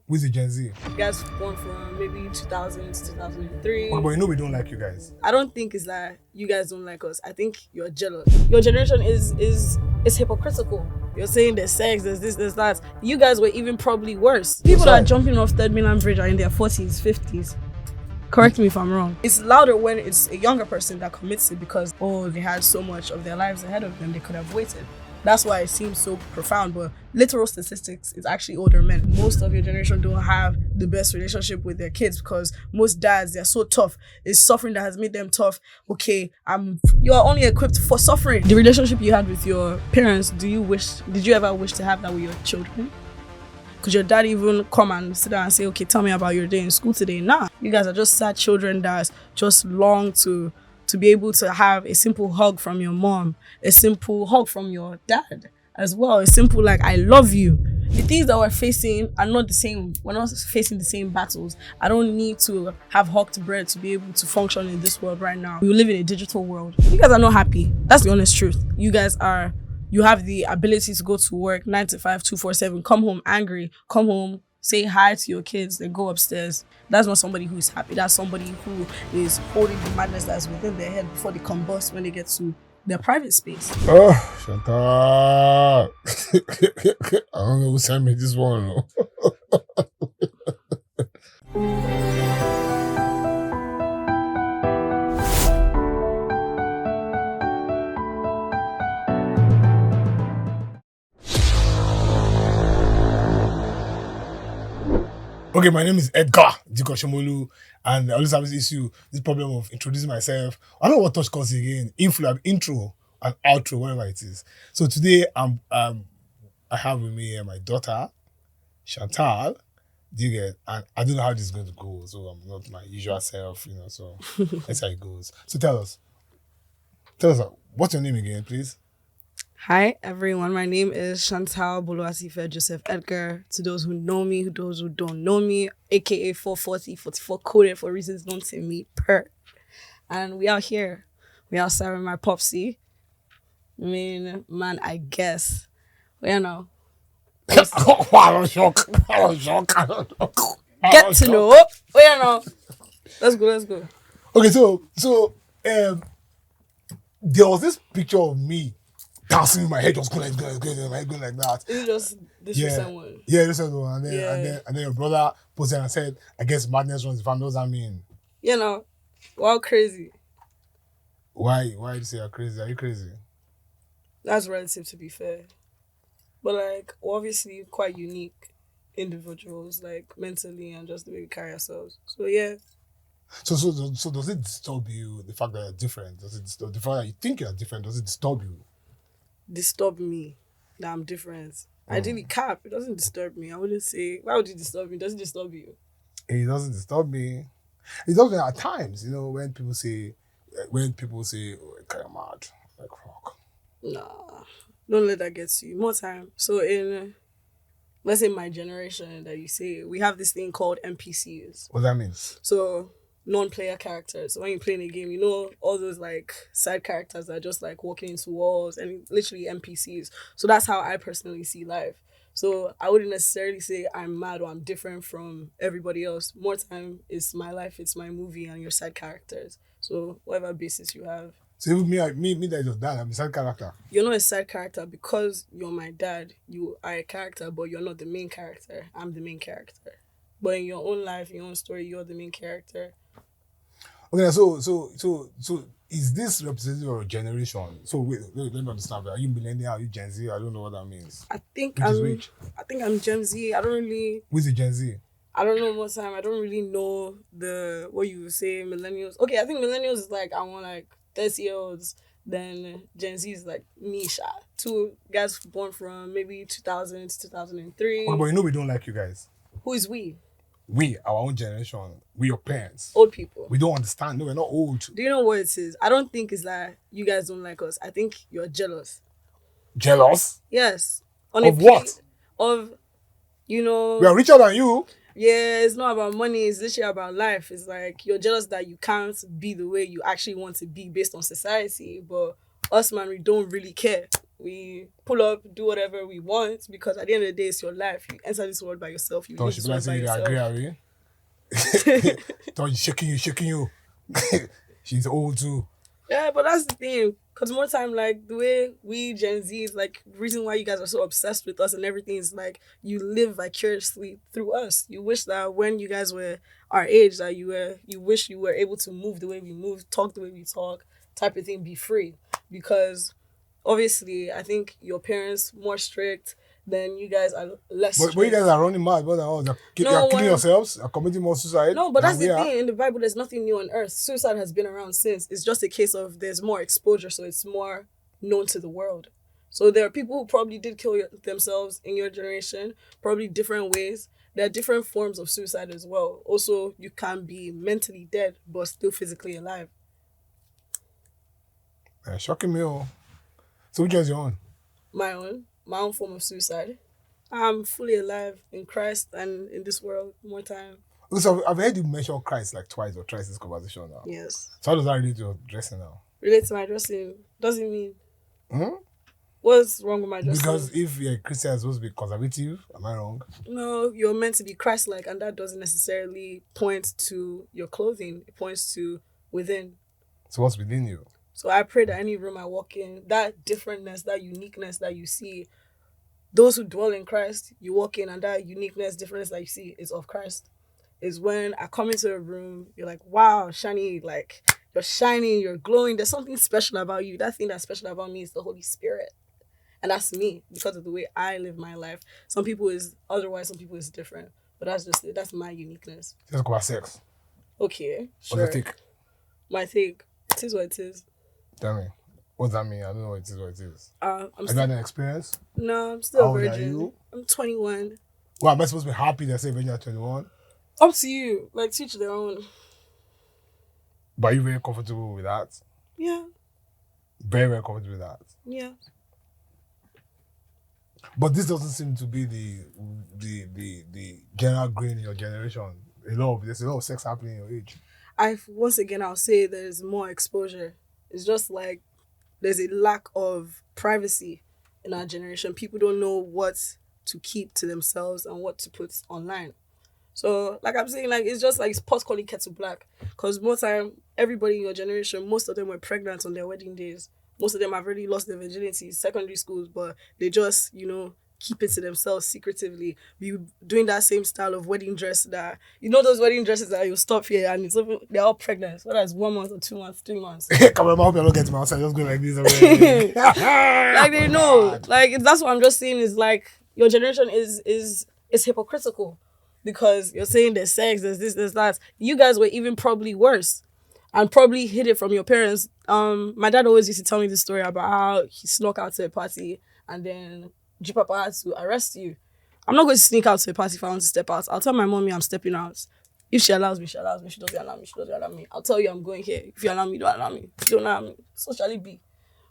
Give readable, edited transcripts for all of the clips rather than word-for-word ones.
Who's the Gen Z? You guys born from maybe 2000 to 2003. But you know we don't like you guys. I don't think it's that you guys don't like us. I think you're jealous. Your generation is hypocritical. You're saying there's sex, there's this, there's that. You guys were even probably worse. People that are jumping off Third Mainland Bridge are in their 40s, 50s. Correct me if I'm wrong. It's louder when it's a younger person that commits it because, they had so much of their lives ahead of them, they could have waited. That's why it seems so profound, but literal statistics, it's actually older men. Most of your generation don't have the best relationship with their kids because most dads, they're so tough. It's suffering that has made them tough. Okay, you are only equipped for suffering. The relationship you had with your parents, did you ever wish to have that with your children? Could your dad even come and sit down and say, okay, tell me about your day in school today? Nah, you guys are just sad children that just long to be able to have a simple hug from your mom, a simple hug from your dad as well, a simple like, I love you. The things that we're facing are not the same. We're not facing the same battles. I don't need to have hawked bread to be able to function in this world right now. We live in a digital world. You guys are not happy. That's the honest truth. You have the ability to go to work 9 to 5, 247, come home angry, come home, say hi to your kids, then go upstairs. That's not somebody who is happy. That's somebody who is holding the madness that's within their head before they combust when they get to their private space. Oh, Chantal. I don't know who sent me this one. Okay, my name is Edgar Duke Rants, and I always have this problem of introducing myself. I don't know what touch calls again. Intro and outro, whatever it is. So today I have with me my daughter, Chantal. Do you get? And I don't know how this is going to go, so I'm not my usual self, so that's how it goes. So tell us, what's your name again, please? Hi everyone, my name is Chantal Joseph Edgar. To those who know me, those who don't know me, aka 444 coded for reasons known to me per. And we out here. We outside with my popsy. Man, I guess. Get to know. Let's go. Okay, so there was this picture of me dancing in my head, just going like that. Is it just this recent one? Yeah, this one. And then your brother posted and said, I guess madness runs the family. What does that mean? Wow, crazy. Why do you say you're crazy? Are you crazy? That's relative, to be fair. But obviously quite unique individuals, mentally and just the way we carry ourselves. So yeah. So does it disturb you, the fact that you're different? Does it disturb the fact that you think you're different? Does it disturb you? Disturb me that I'm different. I didn't cap. It doesn't disturb me. I wouldn't say, why would it disturb me? Does it disturb you? It doesn't disturb me. It does me at times, when people say, oh, kind of mad, like fuck. Nah, don't let that get to you. More time. So let's say my generation that you say, we have this thing called NPCs. What does that mean? So non-player characters. So when you're playing a game, all those side characters that are just walking into walls and literally NPCs. So that's how I personally see life. So I wouldn't necessarily say I'm mad or I'm different from everybody else. More time, it's my life, it's my movie, and your side characters. So whatever basis you have. So even me that is your dad, I'm a side character. You're not a side character because you're my dad. You are a character, but you're not the main character. I'm the main character. But in your own life, your own story, you're the main character. Okay, so is this representative of a generation? So wait, let me understand. Are you millennial? Are you Gen Z? I don't know what that means. I think I'm Gen Z. I don't really. Who's the Gen Z? I don't know most time. I don't really know what you would say millennials. Okay, I think millennials is I want 30-year-olds. Then Gen Z is Nisha. Two guys born from maybe 2000 to 2003. But we don't like you guys. Who is we? We, our own generation, we your parents. Old people. We don't understand. No, we're not old. Do you know what it is? I don't think it's that you guys don't like us. I think you're jealous. Jealous? Yes. Of what? We are richer than you. Yeah, it's not about money. It's literally about life. It's you're jealous that you can't be the way you actually want to be based on society. But us, man, we don't really care. We pull up, do whatever we want, because at the end of the day, it's your life. You enter this world by yourself. You Don't leave she this be like world by saying you agree, yourself. Abi? Don't shaking you. She's old too. Yeah, but that's the thing. Because more time, like the way we Gen Zs, like the reason why you guys are so obsessed with us and everything is like you live vicariously through us. You wish that when you guys were our age, that you wish you were able to move the way we move, talk the way we talk, type of thing, be free. Because obviously, I think your parents more strict, then you guys are less But you guys strict. are running mad more than us. You're No killing one. yourselves. You're committing more suicide No, but than that's we the are. thing. In the Bible, there's nothing new on earth. Suicide has been around since. It's just a case of there's more exposure, so it's more known to the world. So there are people who probably did kill themselves in your generation, probably different ways. There are different forms of suicide as well. Also, you can be mentally dead but still physically alive. Shocking me. Oh. So which one's your own? My own form of suicide. I'm fully alive in Christ and in this world more time. So I've heard you mention Christ like twice or thrice in this conversation now. Yes. So how does that relate to your dressing now? Relate to my dressing. Doesn't mean Hmm? what's wrong with my dressing. Because if you're a Christian, you're supposed to be conservative. Am I wrong? No, you're meant to be Christ-like, and that doesn't necessarily point to your clothing. It points to within. So what's within you? So I pray that any room I walk in, that differentness, that uniqueness that you see, those who dwell in Christ, you walk in, and that uniqueness, difference that you see is of Christ. Is when I come into a room, you're like, wow, shiny, like you're shining, you're glowing. There's something special about you. That thing that's special about me is the Holy Spirit. And that's me because of the way I live my life. Some people is otherwise, some people is different. But that's just it. That's my uniqueness. Let's go about sex. Okay, What's your sure. take? My take. It is what it is. Tell me. What does that mean? I don't know what it is. I'm Have you had an experience? No, I'm still How a old are virgin. you? I'm 21. Well, am I supposed to be happy that say when you're 21? Up to you. Like, teach their own. But are you very comfortable with that? Yeah. Very, very comfortable with that. Yeah. But this doesn't seem to be the general grain in your generation. There's a lot of sex happening in your age. Once again, I'll say there's more exposure. It's just like there's a lack of privacy in our generation. People don't know what to keep to themselves and what to put online. So, like I'm saying, like it's just like it's pot calling kettle black. Because most time, everybody in your generation, most of them were pregnant on their wedding days. Most of them have already lost their virginity, secondary schools, but they just, keep it to themselves secretively. Be doing that same style of wedding dress that, those wedding dresses that you stop here and they're all pregnant. Whether it's 1 month or 2 months, 3 months. Come on, I hope you're not getting my outside. Just go like this. Already. Like they know. Like that's what I'm just saying is like your generation is hypocritical. Because you're saying there's sex, there's this, there's that. You guys were even probably worse and probably hid it from your parents. My dad always used to tell me this story about how he snuck out to a party and then G-Papa had to arrest you. I'm not going to sneak out to a party if I want to step out. I'll tell my mommy I'm stepping out. If she allows me, she allows me. She doesn't allow me, she doesn't allow me. I'll tell you I'm going here. If you allow me, don't allow me. If you don't allow me, so shall it be.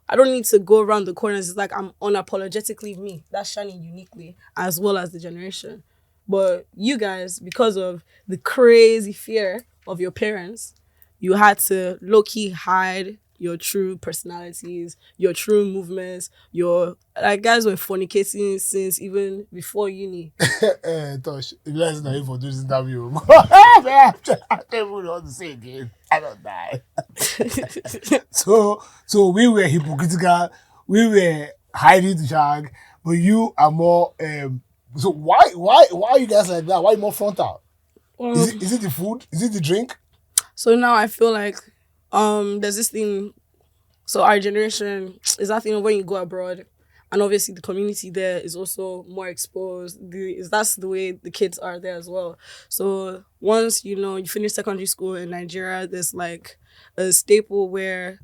I don't need to go around the corners. It's like I'm unapologetically me. That's shining uniquely as well as the generation. But you guys, because of the crazy fear of your parents, you had to low-key hide your true personalities, your true movements, guys were fornicating since even before uni. Tosh, if you guys not here for this interview, I don't even know what to say again. I don't die. So we were hypocritical, we were hiding the shag, but you are more so why are you guys like that? Why are you more frontal? Is it the food? Is it the drink? So now I feel like there's this thing. So our generation is that thing of when you go abroad, and obviously the community there is also more exposed. That's the way the kids are there as well. So once you finish secondary school in Nigeria, there's like a staple where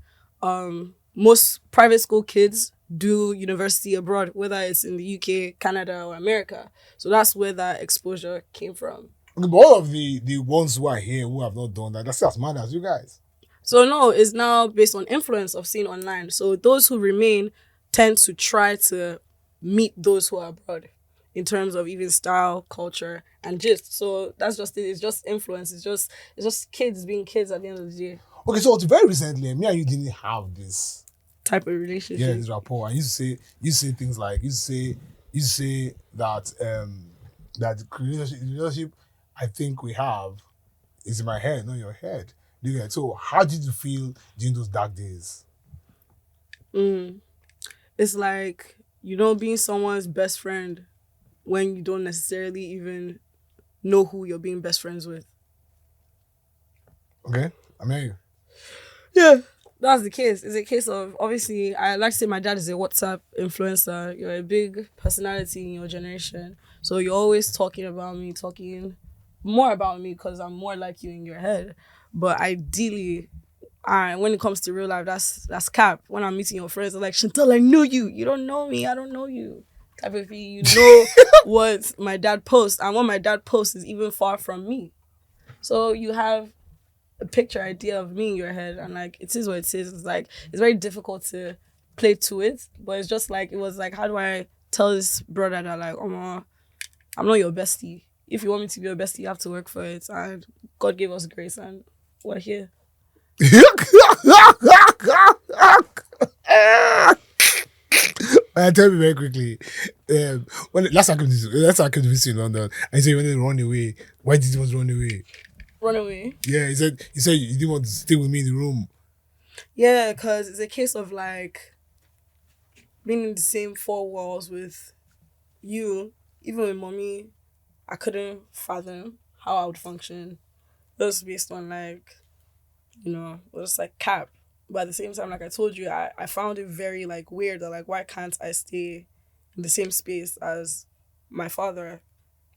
most private school kids do university abroad, whether it's in the UK, Canada, or America. So that's where that exposure came from. Okay, but all of the ones who are here who have not done that, that's as mad as you guys. So no, it's now based on influence of seeing online. So those who remain tend to try to meet those who are abroad in terms of even style, culture, and gist. So that's just it. It's just influence. It's just kids being kids at the end of the day. Okay, so very recently, me and you didn't have this type of Yeah, relationship. this rapport. And you say things like you say that that the relationship I think we have is in my head, not in your head. Do you get it? So how did you feel during those dark days? It's like, being someone's best friend when you don't necessarily even know who you're being best friends with. Okay, I'm hearing you. Yeah. That's the case. It's a case of, obviously, I like to say my dad is a WhatsApp influencer. You're a big personality in your generation. So you're always talking about me, talking more about me because I'm more like you in your head. But ideally, when it comes to real life, that's cap. When I'm meeting your friends, I'm like, Chantal, I know you. You don't know me. I don't know you. Type of thing. You know what my dad posts. And what my dad posts is even far from me. So you have a picture idea of me in your head, and like it is what it is. It's like it's very difficult to play to it, but it's just like it was like, how do I tell this brother that like, oh, I'm not your bestie. If you want me to be your bestie, you have to work for it, and God gave us grace, and we're here. Tell me very quickly. When last time I came to visit in London, and he said you wanted to run away. Why did you want to run away? Run away. Yeah, he said you didn't want to stay with me in the room. Yeah, because it's a case of like being in the same four walls with you, even with mommy. I couldn't fathom how I would function. Just based on like, it was like cap. But at the same time, like I told you, I found it very like weird that like, why can't I stay in the same space as my father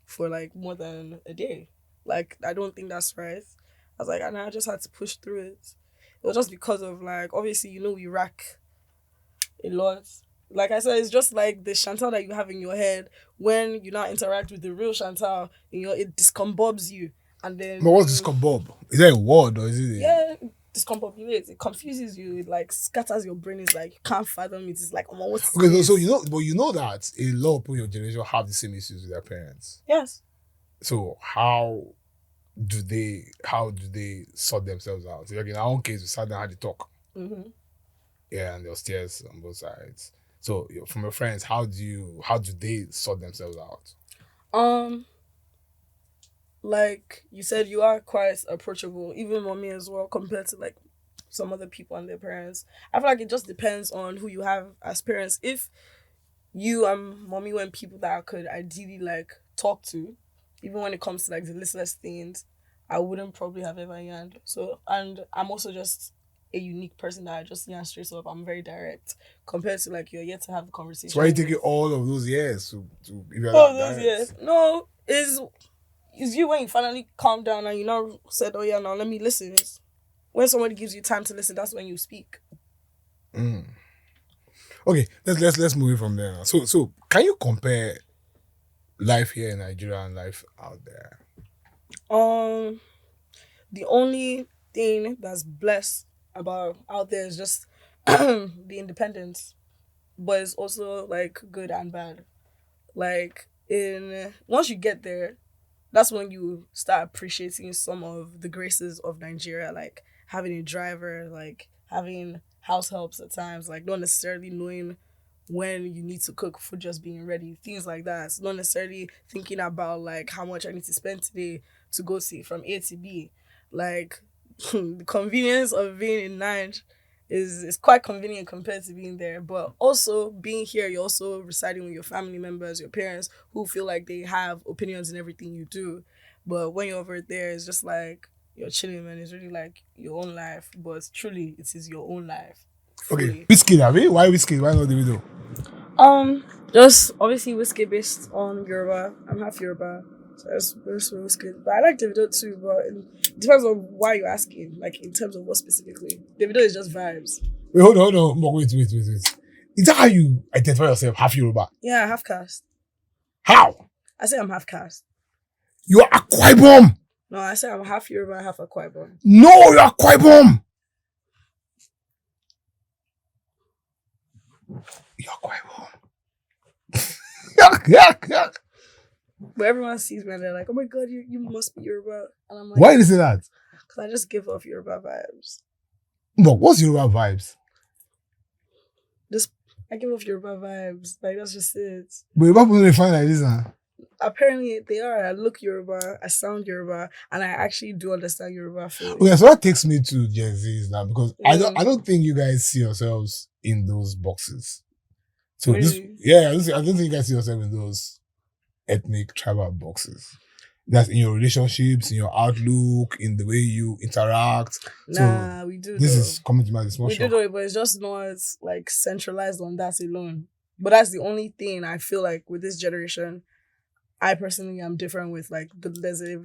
for like more than a day? Like, I don't think that's right. I was like, and I just had to push through it. It was just because of like, obviously, we rack a lot. Like I said, it's just like the Chantal that you have in your head. When you now interact with the real Chantal, it discombobs you. And then But what's this bob? Is that a word or is it? Yeah, discombobulates. It confuses you. It like scatters your brain. It's like you can't fathom it. It's like, oh, what's Okay, this? so you know that a lot of people in your generation have the same issues with their parents. Yes. So how do they sort themselves out? Like in our own case, we sat down, had the talk. Mm-hmm. Yeah, and there was tears on both sides. So from your friends, how do they sort themselves out? Like you said, you are quite approachable, even mommy as well, compared to like some other people and their parents. I feel like it just depends on who you have as parents. If you and mommy were people that I could ideally like talk to, even when it comes to like the listless things, I wouldn't probably have ever yarned. So, and I'm also just a unique person that I just yarn straight up. I'm very direct compared to like you're yet to have the conversation. So why are you taking all of those years to if you're Oh, that those direct? years. No, is you when you finally calm down and said, oh yeah, now let me listen. It's when somebody gives you time to listen, that's when you speak. Okay, let's move it from there. So can you compare life here in Nigeria and life out there? The only thing that's blessed about out there is just the independence, but it's also like good and bad. Like in once you get there, that's when you start appreciating some of the graces of Nigeria, like having a driver, like having house helps at times, like not necessarily knowing when you need to cook food, just being ready, things like that. It's not necessarily thinking about like how much I need to spend today to go see from A to B. Like the convenience of being in Nigeria is quite convenient compared to being there. But also being here, you're also residing with your family members, your parents, who feel like they have opinions in everything you do. But when you're over there, it's just like you're chilling, man. It's really like your own life. But truly, it is your own life. Fully. Okay, whiskey, Abby? Why whiskey? Why not the video? Just obviously whiskey based on Yoruba. I'm half Yoruba. So that's whiskey. But I like Davido too, but it depends on why you're asking, like in terms of what specifically. Davido is just vibes. Wait, hold on. Wait. Is that how you identify yourself? Half Yoruba? Yeah, half caste. How? I say I'm half caste. You are Akwa Ibom. No, I say I'm half Yoruba, half Akwa Ibom. No, you are Akwa Ibom. You are Akwa Ibom. But everyone sees me and they're like, oh my god, you must be Yoruba. And I'm like, why is it that? Because I just give off Yoruba vibes. But what's Yoruba vibes? Just I give off Yoruba vibes. Like that's just it. But Yoruba people don't find like this, huh? Apparently they are. I look Yoruba, I sound Yoruba, and I actually do understand Yoruba fully. Okay, so that takes me to Gen Zs now because I don't think you guys see yourselves in those boxes. So Really? I don't think you guys see yourself in those ethnic tribal boxes. That's in your relationships, in your outlook, in the way you interact. Nah, so we do. This though. is coming to my small We shock. do, but it's just not like centralized on that alone. But that's the only thing I feel like with this generation, I personally am different with. Like there's a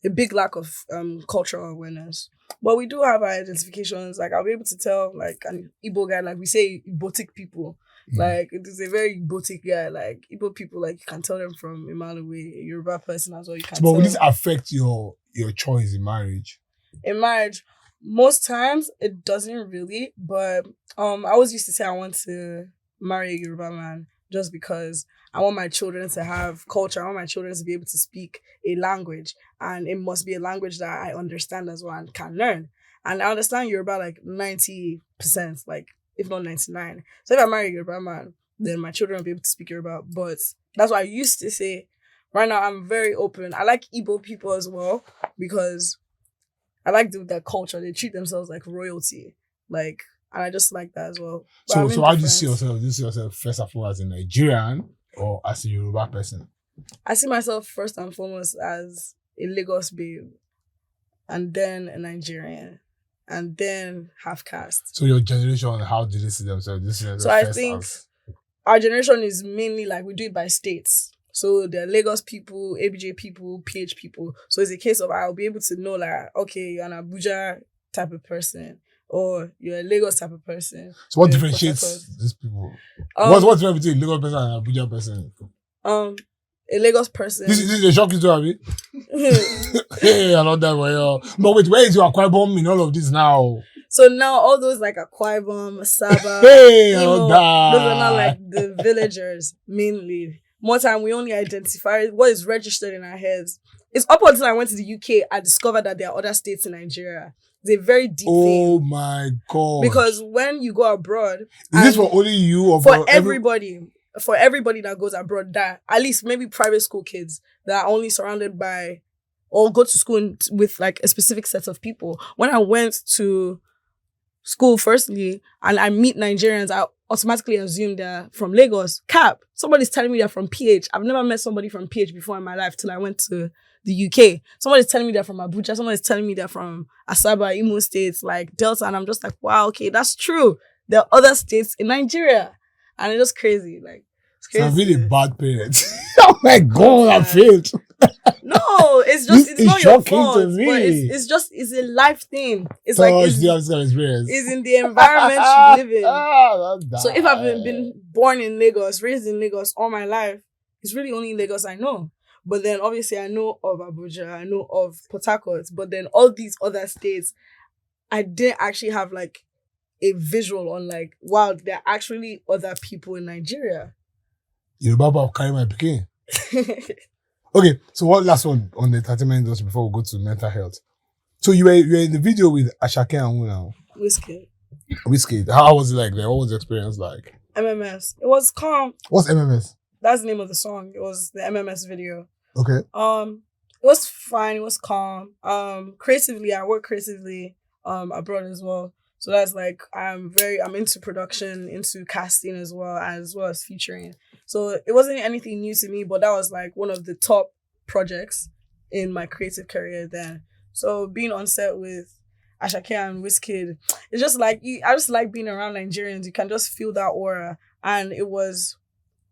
big lack of cultural awareness. But we do have our identifications. Like I'll be able to tell like an Igbo guy, like we say Igbotic people. Like it is a very Igbotic guy. Like Igbo people, like you can tell them from a mile away. A Yoruba person as well, you can tell. But will this affect your choice in marriage? In marriage, most times it doesn't really. But I always used to say I want to marry a Yoruba man just because I want my children to have culture. I want my children to be able to speak a language, and it must be a language that I understand as well and can learn. And I understand Yoruba like 90%, like if not 99%. So if I marry a Yoruba man, then my children will be able to speak Yoruba. But that's what I used to say. Right now, I'm very open. I like Igbo people as well because I like their culture. They treat themselves like royalty. Like, and I just like that as well. But So how do you see yourself? Do you see yourself first and foremost as a Nigerian or as a Yoruba person? I see myself first and foremost as a Lagos babe, and then a Nigerian, and then half caste. So your generation, how did they see themselves? So I think our generation is mainly like we do it by states. So there are Lagos people, ABJ people, PH people. So it's a case of I'll be able to know like, okay, you're an Abuja type of person, or you're a Lagos type of person. So what differentiates these people? What's the difference between a Lagos person and an Abuja person? A Lagos person. This is a shocking to have it. Hey, I love that for you. But wait, where is your Akwa Ibom in all of this now? So now all those like Akwa Ibom, Saba, hey, Imo, those are not like the villagers mainly. More time we only identify what is registered in our heads. It's up until I went to the UK, I discovered that there are other states in Nigeria. It's a very deep thing. Oh my God. Because when you go abroad... Is this for only you or for everybody? For everybody that goes abroad, that at least maybe private school kids that are only surrounded by or go to school with like a specific set of people. When I went to school firstly and I meet Nigerians, I automatically assume they're from Lagos. Cap, somebody's telling me they're from PH. I've never met somebody from PH before in my life till I went to the UK. Somebody's telling me they're from Abuja. Somebody's telling me they're from Asaba, Imo states, like Delta. And I'm just like, wow, okay, that's true. There are other states in Nigeria. And it's just crazy. Like, it's crazy. So I'm really bad parent. Oh my God, I failed. No, it's just, it's not your fault. To me. But it's a life thing. It's so like, it's in the environment you live in. So if I've been born in Lagos, raised in Lagos all my life, it's really only Lagos I know. But then obviously I know of Abuja, I know of Port Harcourt, but then all these other states, I didn't actually have like a visual on like, wow, there are actually other people in Nigeria. You're about to carry my picking. Okay, so one last one on the entertainment industry before we go to mental health. So you were in the video with Ashake and who now? Whiskey. How was it like there? What was the experience like? MMS. It was calm. What's MMS? That's the name of the song. It was the MMS video. Okay. It was fine. It was calm. Creatively, I work creatively abroad as well. So that's like I'm into production, into casting as well as featuring. So it wasn't anything new to me, but that was like one of the top projects in my creative career then. So being on set with Ashake and Wizkid, it's just like I just like being around Nigerians. You can just feel that aura, and it was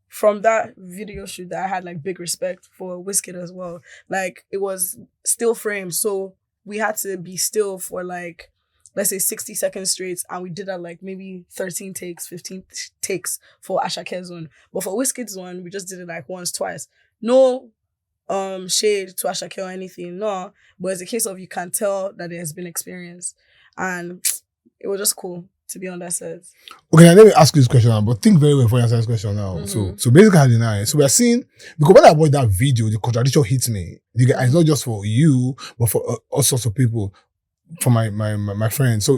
from that video shoot that I had like big respect for Wizkid as well. Like it was still framed, so we had to be still for like, let's say 60 seconds straight, and we did that like maybe 13 takes, 15 takes for Ashake's one. But for Wizkid's one, we just did it like once, twice. No shade to Ashake or anything, no. But it's a case of you can tell that it has been experienced. And it was just cool to be on that set. Okay, now let me ask you this question now, but think very well before you answer this question now. Mm-hmm. So basically, so we are seeing, because when I watched that video, the contradiction hits me. It's not just for you, but for all sorts of people. for my friends. So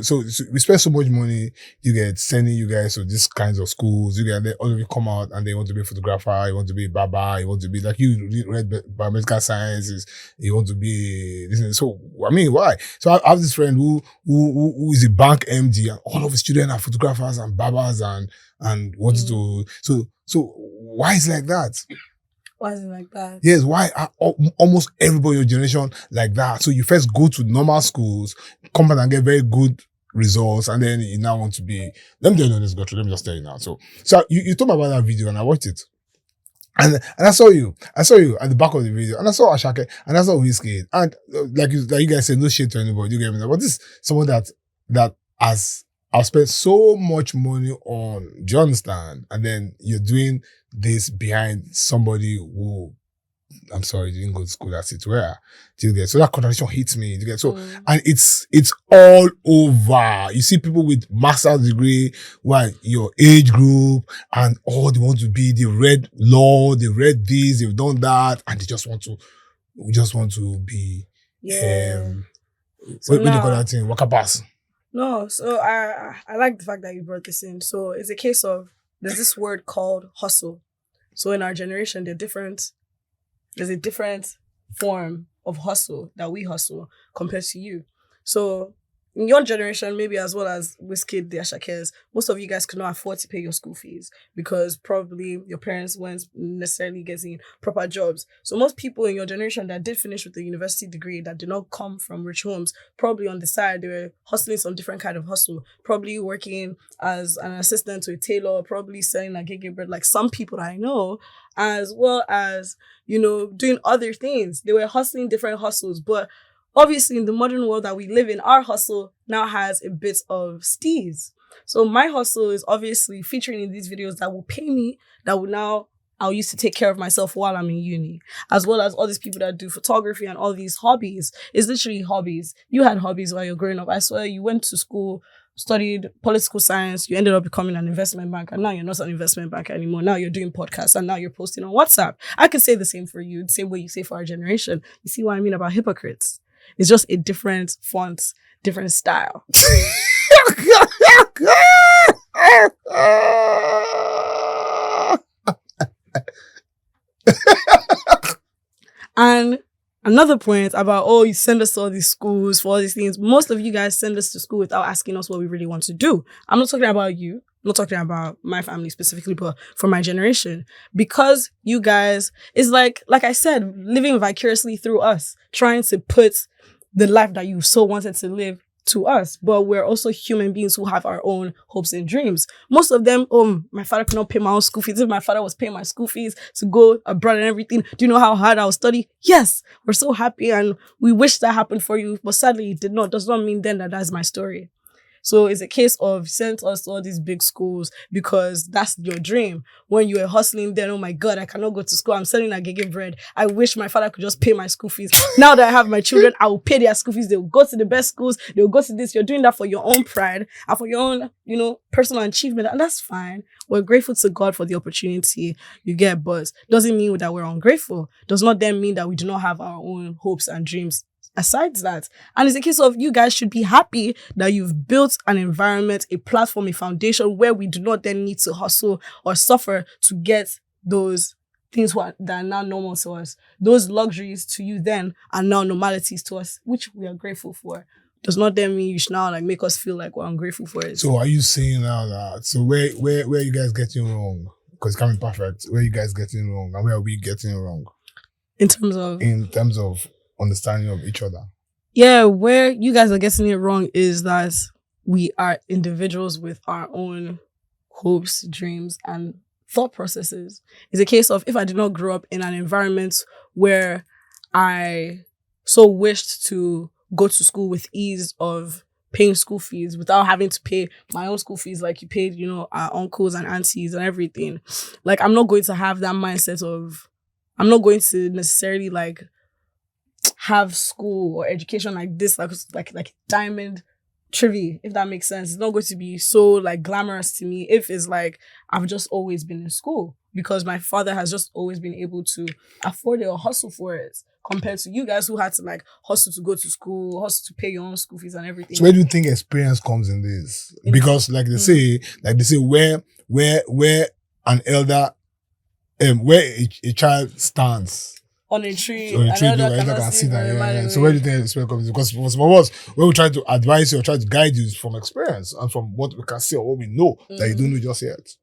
we spend so much money. You get sending you guys to these kinds of schools. You get all of you come out and they want to be a photographer. You want to be a barber. You want to be like you read biomedical sciences. You want to be this. So I mean, why? So I have this friend who is a bank MD, and all of his children are photographers and barbers and wanted to. So why is it like that? Why is it like that? Yes, why are almost everybody in your generation like that? So you first go to normal schools, come back and get very good results, and then you now want to be. Let me tell you this, Gertrude. Let me just tell you now. So you told me about that video, and I watched it, and I saw you. I saw you at the back of the video, and I saw Ashake, and I saw Whiskey, and like you guys said, no shit to anybody. You get me? But this is someone that has I've spent so much money on. Do you understand? And then you're doing this behind somebody who, I'm sorry, didn't go to school, that's it. Where? Do you get? So that contradiction hits me. Do you get? So, and it's all over. You see people with master's degree, what your age group, and all they want to be, they read law, they read this, they've done that, and they just want to be, So what do you call that thing? Waka pass. No, so I like the fact that you brought this in. So it's a case of, there's this word called hustle. So in our generation, there's a different form of hustle that we hustle compared to you. So in your generation, maybe as well as Wizkid, the Ashakers, most of you guys could not afford to pay your school fees because probably your parents weren't necessarily getting proper jobs. So most people in your generation that did finish with a university degree that did not come from rich homes, probably on the side, they were hustling some different kind of hustle, probably working as an assistant to a tailor, probably selling a gig bread, like some people that I know, as well as, doing other things. They were hustling different hustles, but obviously, in the modern world that we live in, our hustle now has a bit of steez. So my hustle is obviously featuring in these videos that will pay me, that will now I'll use to take care of myself while I'm in uni, as well as all these people that do photography and all these hobbies. It's literally hobbies. You had hobbies while you're growing up. I swear you went to school, studied political science, you ended up becoming an investment banker, and now you're not an investment banker anymore. Now you're doing podcasts, and now you're posting on WhatsApp. I could say the same for you, the same way you say for our generation. You see what I mean about hypocrites? It's just a different font, different style. And another point about, you send us to all these schools for all these things. Most of you guys send us to school without asking us what we really want to do. I'm not talking about you. I'm not talking about my family specifically, but for my generation. Because you guys, it's like I said, living vicariously through us, trying to put the life that you so wanted to live to us. But we're also human beings who have our own hopes and dreams. Most of them, my father could not pay my own school fees. If my father was paying my school fees to go abroad and everything, do you know how hard I would study? Yes, we're so happy and we wish that happened for you. But sadly, it did not. Does not mean then that that's my story. So it's a case of send us to all these big schools because that's your dream. When you were hustling then, oh my God, I cannot go to school. I'm selling a gege bread. I wish my father could just pay my school fees. Now that I have my children, I will pay their school fees. They will go to the best schools. They will go to this. You're doing that for your own pride and for your own, personal achievement. And that's fine. We're grateful to God for the opportunity you get, but doesn't mean that we're ungrateful. Does not then mean that we do not have our own hopes and dreams aside that. And it's a case of you guys should be happy that you've built an environment, a platform, a foundation where we do not then need to hustle or suffer to get those things that are now normal to us. Those luxuries to you then are now normalities to us, which we are grateful for. Does not then mean you should now make us feel like we're ungrateful for it. So are you saying now that, so where are you guys getting wrong? Because it's coming perfect. Where are you guys getting wrong and where are we getting wrong? In terms of understanding of each other. Yeah, where you guys are getting it wrong is that we are individuals with our own hopes, dreams, and thought processes. It's a case of if I did not grow up in an environment where I so wished to go to school with ease of paying school fees without having to pay my own school fees like you paid, our uncles and aunties and everything. Like, I'm not going to have that mindset of, I'm not going to necessarily have school or education like this, like diamond trivia, if that makes sense. It's not going to be so glamorous to me if it's I've just always been in school. because my father has just always been able to afford it or hustle for it, compared to you guys who had to like hustle to go to school, hustle to pay your own school fees and everything. So where do you think experience comes in this? Because like they say, where an elder, where a child stands on a tree, an elder cannot can see that. Yeah. So where do you think experience comes in? Because for some of us, when we try to advise you or try to guide you from experience and from what we can see or what we know that you don't know just yet.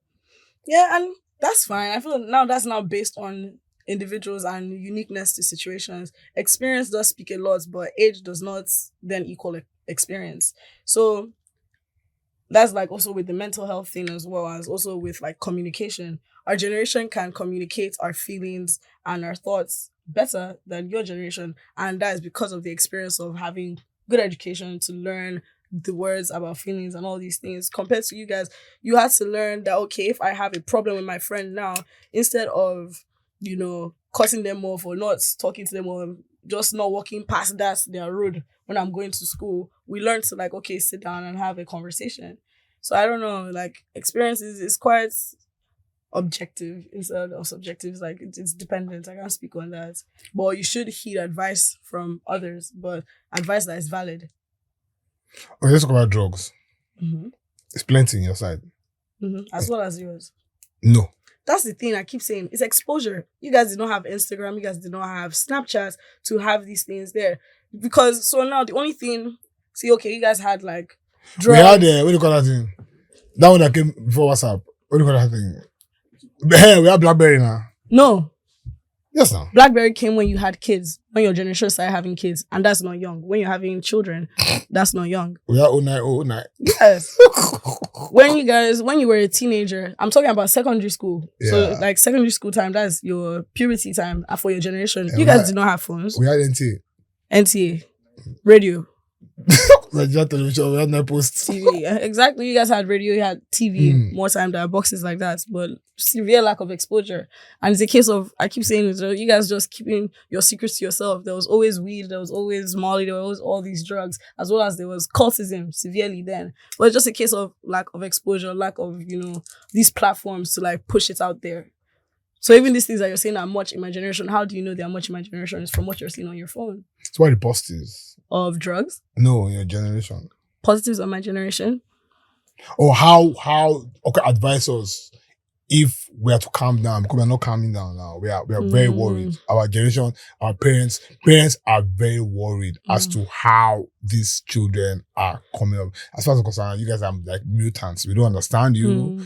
Yeah, and that's fine. I feel like now that's now based on individuals and uniqueness to situations. Experience does speak a lot, but age does not then equal experience. So that's like also with the mental health thing as well as also with like communication. Our generation can communicate our feelings and our thoughts better than your generation. And that is because of the experience of having good education to learn the words about feelings and all these things. Compared to you guys, you had to learn that, okay, if I have a problem with my friend now, instead of, cutting them off or not talking to them or just not walking past their road when I'm going to school, we learn to like, okay, sit down and have a conversation. So I don't know, like experience is quite objective instead of subjective. It's like it's dependent. I can't speak on that. But you should heed advice from others, but advice that is valid. Okay, let's talk about drugs. It's plenty in your side. As well as yours. No. That's the thing I keep saying. It's exposure. You guys did not have Instagram. You guys did not have Snapchat to have these things there. Because so now the only thing, okay, you guys had like drugs. We had, what do you call that thing? That one that came before WhatsApp. What do you call that thing? We have BlackBerry now. No. Yes, now. BlackBerry came when you had kids, when your generation started having kids, and that's not young. When you're having children, that's not young. We are 09. Yes. when you were a teenager, I'm talking about secondary school. Yeah. So like secondary school time, that's your puberty time for your generation. Yeah, you guys did not have phones. We had NTA. Radio. We had television, we had no post. TV. Exactly. You guys had radio, you had TV more time than boxes like that. But severe lack of exposure. And it's a case of, I keep saying it, you guys just keeping your secrets to yourself. There was always weed, there was always Molly, there was always all these drugs, as well as there was cultism severely then. But it's just a case of lack of exposure, lack of, these platforms to like push it out there. So even these things that you're saying are much in my generation, how do you know they're much in my generation? It's from what you're seeing on your phone. It's why the positives. Of drugs? No, in your generation. Positives on my generation? Or how advise us if we are to calm down, because we're not calming down now. We are very worried. Our generation, our parents are very worried as to how these children are coming up. As far as I'm concerned, you guys are like mutants. We don't understand you,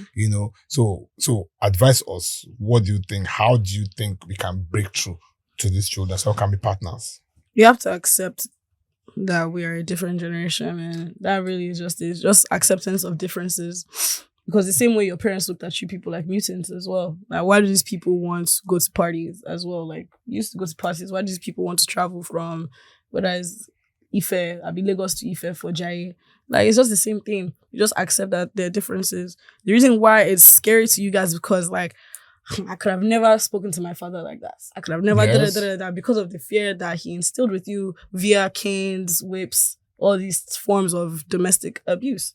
So advise us. What do you think? How do you think we can break through to these children so we can be partners? You have to accept that we are a different generation, and that really is just acceptance of differences. Because the same way your parents looked at you people like mutants as well. Like, why do these people want to go to parties as well? Like, you used to go to parties. Why do these people want to travel from, whether it's Ife, Lagos to Ife for Jai? Like, it's just the same thing. You just accept that there are differences. The reason why it's scary to you guys is because, like, I could have never spoken to my father like that. I could have never did that because of the fear that he instilled with you via canes, whips, all these forms of domestic abuse.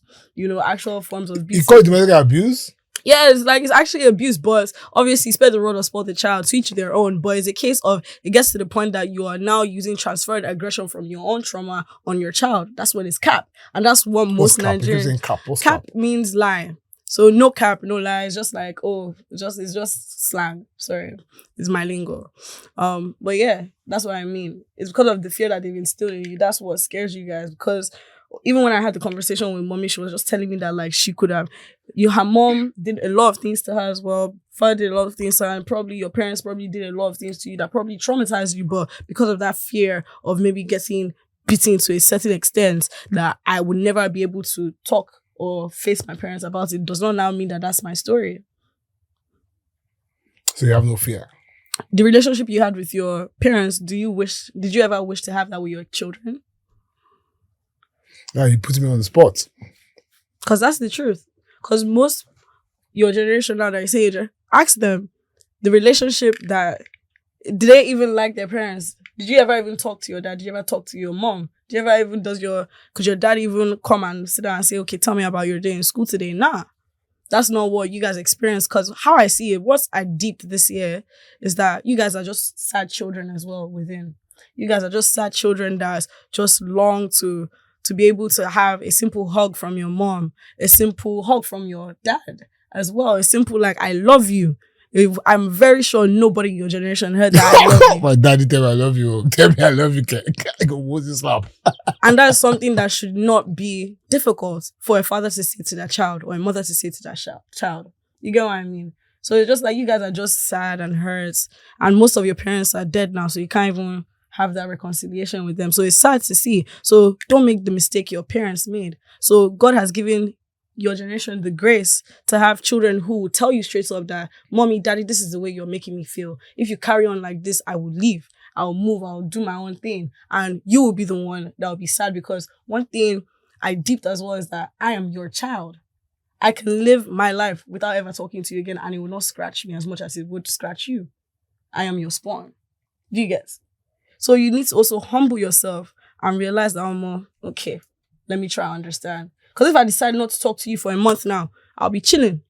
Actual forms of abuse. You call it domestic abuse? Yeah, it's actually abuse, but obviously spare the rod or spoil the child, to each their own. But it's a case of, it gets to the point that you are now using transferred aggression from your own trauma on your child. That's what is cap. And that's what most Nigerians... Cap means lie. So no cap, no lie. It's just like, it's just slang. Sorry, it's my lingo. But yeah, that's what I mean. It's because of the fear that they've instilled in you. That's what scares you guys. Because even when I had the conversation with mommy, she was just telling me that like she could have, her mom did a lot of things to her as well. Father did a lot of things to her, and probably your parents probably did a lot of things to you that probably traumatized you. But because of that fear of maybe getting beaten to a certain extent, that I would never be able to talk or face my parents about it, does not now mean that that's my story. So you have no fear? The relationship you had with your parents, did you ever wish to have that with your children? Yeah, you put me on the spot. Because that's the truth. Because most, your generation now that I say, ask them, the relationship that, did they even like their parents? Did you ever even talk to your dad? Did you ever talk to your mom? Do you ever even, could your dad even come and sit down and say, okay, tell me about your day in school today? Nah. That's not what you guys experience. Because how I see it, what I deeped this year is that you guys are just sad children as well within. You guys are just sad children that just long to be able to have a simple hug from your mom, a simple hug from your dad as well. A simple like, I love you. I'm very sure nobody in your generation heard that I love you. My daddy tell me I love you. Tell me I love you. I go, what's this slap? And that's something that should not be difficult for a father to say to their child or a mother to say to their child. You get what I mean? So it's just like you guys are just sad and hurt. And most of your parents are dead now, so you can't even have that reconciliation with them. So it's sad to see. So don't make the mistake your parents made. So God has given your generation the grace to have children who tell you straight up that, mommy, daddy, this is the way you're making me feel. If you carry on like this, I will leave. I'll move. I'll do my own thing. And you will be the one that will be sad, because one thing I deeped as well is that I am your child. I can live my life without ever talking to you again, and it will not scratch me as much as it would scratch you. I am your spawn. Do you get? So you need to also humble yourself and realize that, okay, let me try and understand. Because if I decide not to talk to you for a month now, I'll be chilling.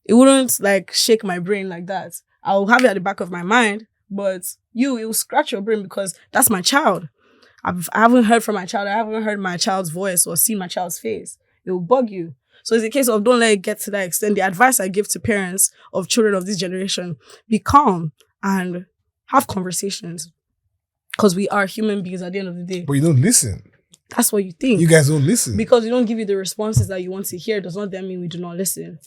It wouldn't like shake my brain like that. I'll have it at the back of my mind, but it will scratch your brain because that's my child. I haven't heard from my child. I haven't heard my child's voice or seen my child's face. It will bug you. So it's a case of don't let it get to that extent. The advice I give to parents of children of this generation, be calm and have conversations. Because we are human beings at the end of the day. But you don't listen. That's what you think. You guys don't listen. Because we don't give you the responses that you want to hear does not then mean we do not listen.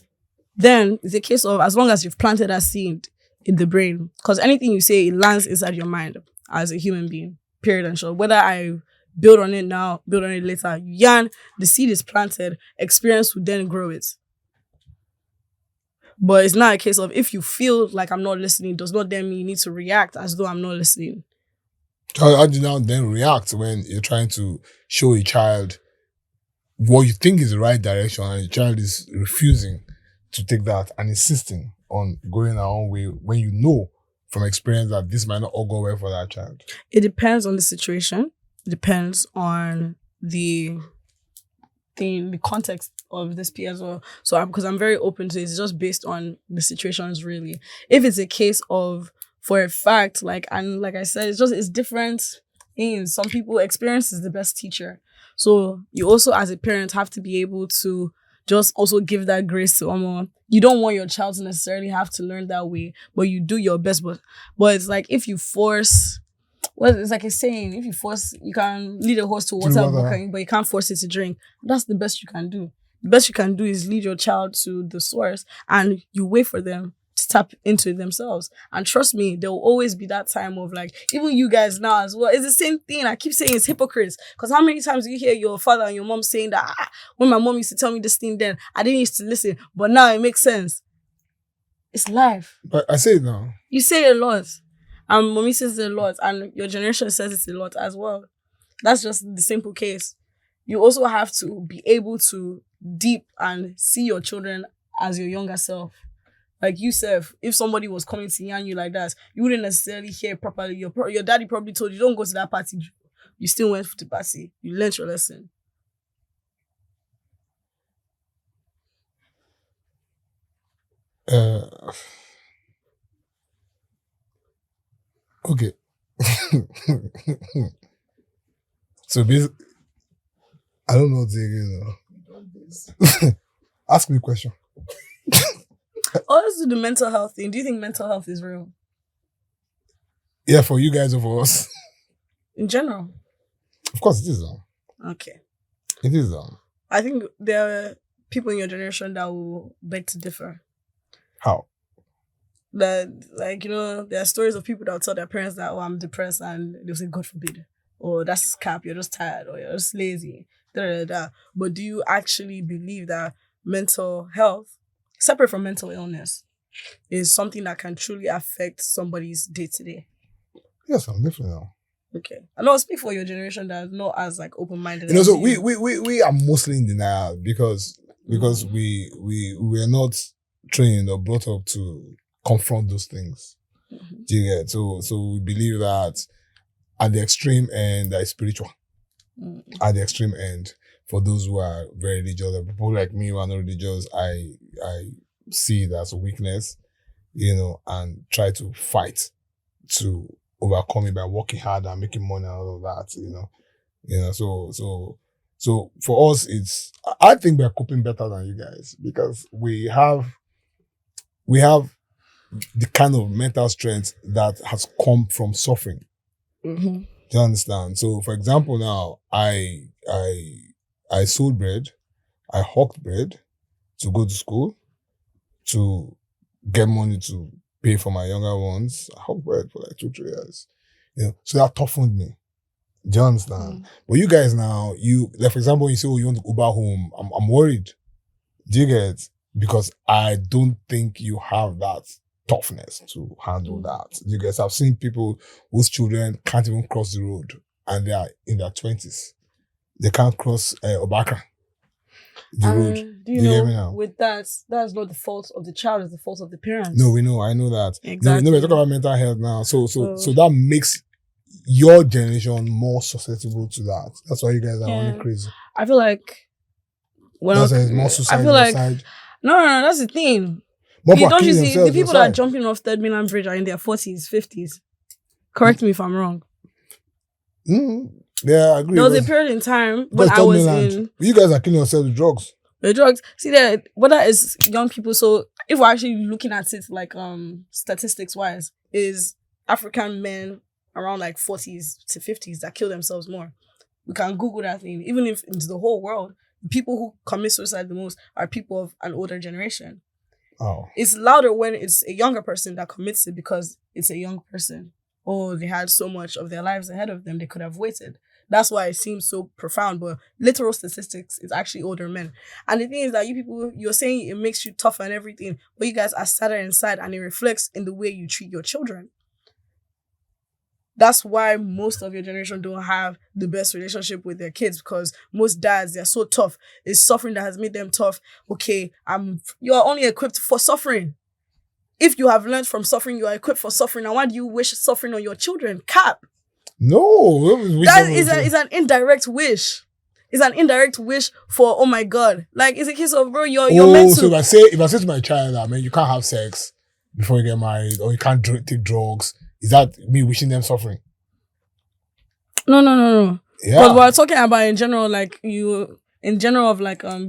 Then it's a case of, as long as you've planted that seed in the brain, because anything you say, it lands inside your mind as a human being, period and short. Whether I build on it now, build on it later, the seed is planted, experience will then grow it. But it's not a case of, if you feel like I'm not listening, does not then mean you need to react as though I'm not listening. How do you now then react when you're trying to show a child what you think is the right direction and the child is refusing to take that and insisting on going their own way when you know from experience that this might not all go well for that child? It depends on the situation. It depends on the context of this piece as well. So because I'm very open to it, it's just based on the situations really. If it's a case of, for a fact, like I said, it's different things. Some people, experience is the best teacher. So you also, as a parent, have to be able to just also give that grace to Omo. You don't want your child to necessarily have to learn that way, but you do your best. But it's like, if you force, well, it's like a saying, if you force, you can lead a horse to water, but you can't force it to drink. That's the best you can do. The best you can do is lead your child to the source, and you wait for them to tap into it themselves. And trust me, there will always be that time of like, even you guys now as well, it's the same thing. I keep saying it's hypocrites. Because how many times do you hear your father and your mom saying that, when my mom used to tell me this thing then, I didn't used to listen, but now it makes sense. It's life. But I say it now. You say it a lot. And mommy says it a lot. And your generation says it a lot as well. That's just the simple case. You also have to be able to deep and see your children as your younger self. Like you said, if somebody was coming to yarn you like that, you wouldn't necessarily hear properly. Your daddy probably told you, don't go to that party. You still went to the party. You learned your lesson. Okay. So basically, I don't know what to say again. Ask me a question. Let's do the mental health thing. Do you think mental health is real? Yeah, for you guys or for us? In general? Of course it is. Okay. It is. I think there are people in your generation that will beg to differ. How? That, like, there are stories of people that will tell their parents that, I'm depressed, and they'll say, God forbid. Or that's cap, you're just tired, or you're just lazy. But do you actually believe that mental health, separate from mental illness, is something that can truly affect somebody's day-to-day? Yes, I'm different now. Okay. And I'll speak for your generation that is not as like open-minded. So we are mostly in denial because we were not trained or brought up to confront those things. Mm-hmm. Do you get? So we believe that at the extreme end, that is spiritual. Mm-hmm. At the extreme end. for those who are very religious, and people like me who are not religious, I see it as a weakness, and try to fight to overcome it by working hard and making money and all of that. So for us, I think we're coping better than you guys because we have the kind of mental strength that has come from suffering. Mm-hmm. Do you understand? So, for example, now I sold bread, I hawked bread to go to school, to get money to pay for my younger ones. I hawked bread for like 2-3 years. So that toughened me. Do you understand? But you guys now, like for example, when you say, oh, you want to Uber home, I'm worried. Do you get? Because I don't think you have that toughness to handle that. You guys, I've seen people whose children can't even cross the road and they are in their 20s. They can't cross Obaka, the road. Do you know, with that's not the fault of the child, it's the fault of the parents. No, we know. I know that. Exactly. No, we're talking about mental health now. So that makes your generation more susceptible to that. That's why you guys are only crazy. I feel like there's more suicide outside. No, that's the thing. Don't you see the people that are jumping off Third Mainland Bridge are in their 40s, 50s? Correct me if I'm wrong. Yeah, I agree. There was a period in time when I was in. You guys are killing yourselves with drugs. The drugs. See that whether it's young people. So if we're actually looking at it like statistics wise, is African men around like 40s to 50s that kill themselves more. We can Google that thing. Even if it's the whole world, the people who commit suicide the most are people of an older generation. Oh. It's louder when it's a younger person that commits it because it's a young person. Oh, they had so much of their lives ahead of them, they could have waited. That's why it seems so profound. But literal statistics is actually older men. And the thing is that you people, you're saying it makes you tougher and everything, but you guys are sadder inside and it reflects in the way you treat your children. That's why most of your generation don't have the best relationship with their kids, because most dads, they're so tough. It's suffering that has made them tough. Okay, you're only equipped for suffering. If you have learned from suffering, you are equipped for suffering. And why do you wish suffering on your children? Cap. No. That is an indirect wish. It's an indirect wish for, oh my God. Like, it's a case of, bro, you're meant to. So if I say to my child that, man, you can't have sex before you get married, or you can't take drugs, is that me wishing them suffering? No. Yeah. Because we're talking about in general,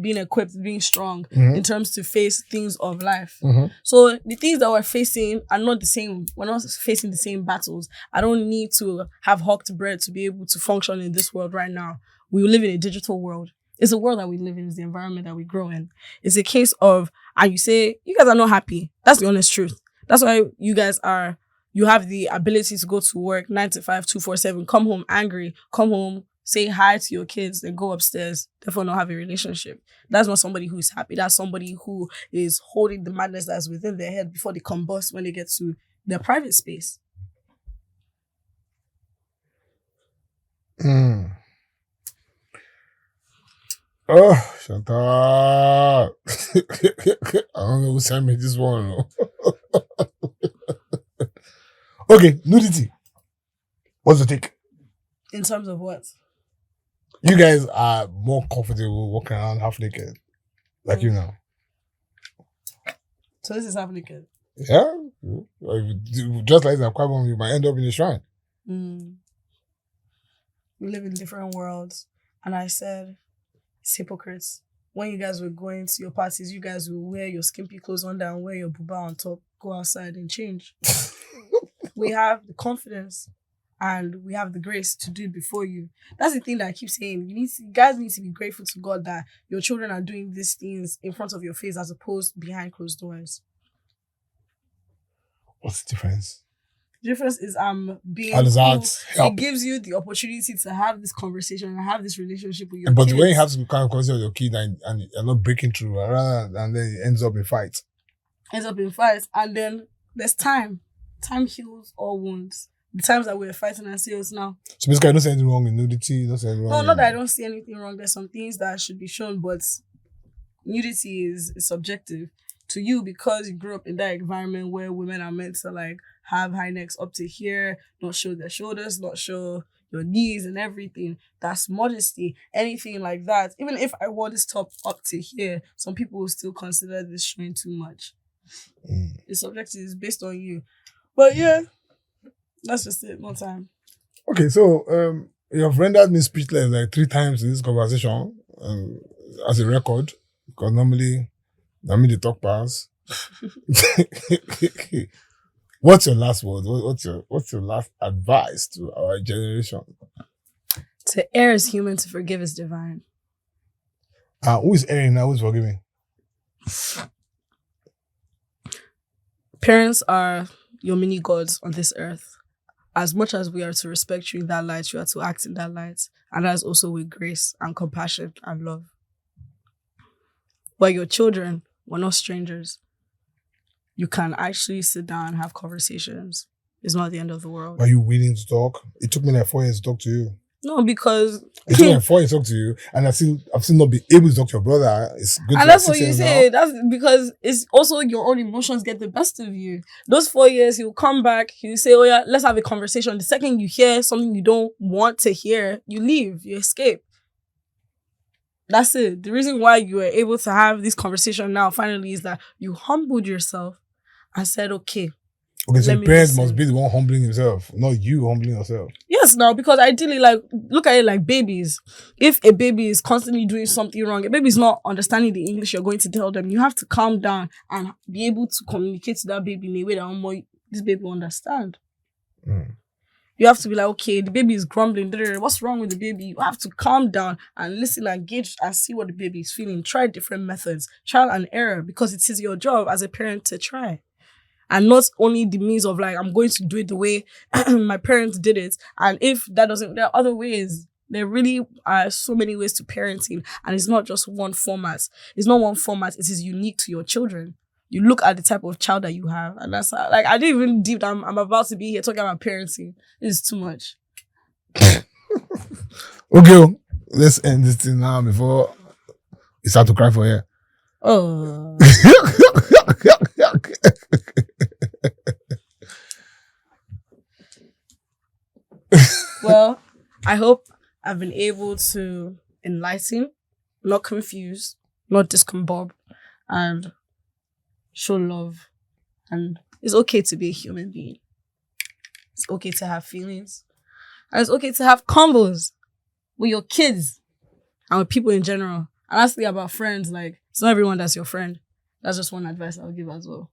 being equipped, being strong in terms to face things of life. So the things that we're facing are not the same. We're not facing the same battles. I don't need to have hawked bread to be able to function in this world right now. We live in a digital world. It's the world that we live in. It's the environment that we grow in. It's a case of, and you say, you guys are not happy. That's the honest truth. That's why you have the ability to go to work 9 to 5, 2-4-7, come home angry, come home, say hi to your kids, then go upstairs, therefore not have a relationship. That's not somebody who is happy. That's somebody who is holding the madness that's within their head before they combust when they get to their private space. Oh, Chantal. I don't know who sent me this one. Okay, nudity. What's the take? In terms of what? You guys are more comfortable walking around half naked. Like you now. So this is half naked? Yeah. Just like that, you might end up in a shrine. We live in different worlds. And I said, it's hypocrites. When you guys were going to your parties, you guys will wear your skimpy clothes under and wear your buba on top, go outside and change. We have the confidence and we have the grace to do it before you. That's the thing that I keep saying. You guys need to be grateful to God that your children are doing these things in front of your face as opposed behind closed doors. What's the difference? The difference is being. How does that help? It gives you the opportunity to have this conversation and have this relationship with your kids. But when you have to kind of conversation with your kid and you're not breaking through, and then it ends up in fights. And then there's time. Time heals all wounds. The times that we're fighting ourselves now. So basically, I don't see anything wrong in nudity. Don't see anything wrong. No, not that I don't see anything wrong. There's some things that should be shown, but nudity is subjective to you because you grew up in that environment where women are meant to like have high necks up to here, not show their shoulders, not show, your knees and everything. That's modesty. Anything like that. Even if I wore this top up to here, some people will still consider this showing too much. The subject is based on you. But yeah, that's just it. No time. Okay, so you have rendered me speechless like 3 times in this conversation as a record, because normally I mean the talk pass. What's your last word? What's your last advice to our generation? To err is human, to forgive is divine. Who is erring now? Who's forgiving? Parents are your mini gods on this earth. As much as we are to respect you in that light, you are to act in that light. And that is also with grace and compassion and love. But your children, we're not strangers. You can actually sit down and have conversations. It's not the end of the world. Are you willing to talk? It took me like 4 years to talk to you. No, because It took me like 4 years to talk to you, and I've still not been able to talk to your brother. It's good. And that's what you say. That's because it's also your own emotions get the best of you. Those 4 years, he'll come back, he'll say, oh yeah, let's have a conversation. The second you hear something you don't want to hear, you leave, you escape. That's it. The reason why you were able to have this conversation now finally is that you humbled yourself and said, okay. Okay, so parents must be the one humbling himself, not you humbling yourself. Yes, now, because ideally, like, look at it like babies. If a baby is constantly doing something wrong, a baby is not understanding the English you're going to tell them, you have to calm down and be able to communicate to that baby in a way that this baby will understand. You have to be like, okay, the baby is grumbling. What's wrong with the baby? You have to calm down and listen and engage and see what the baby is feeling. Try different methods, trial and error, because it is your job as a parent to try. And not only the means of like, I'm going to do it the way my parents did it. And if that doesn't, there are other ways. There really are so many ways to parenting. And it's not just one format. It's not one format. It is unique to your children. You look at the type of child that you have. And that's how, like, I didn't even deep I'm about to be here talking about parenting. It's too much. Okay, let's end this thing now before you start to cry for air. Oh. Well, I hope I've been able to enlighten, not confuse, not discombobulate, and show love. And it's okay to be a human being. It's okay to have feelings. And it's okay to have combos with your kids and with people in general. And lastly, about friends, like, it's not everyone that's your friend. That's just one advice I'll give as well.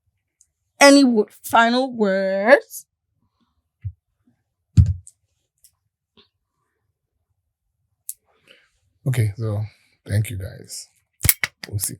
Any final words? Okay, so thank you guys. We'll see.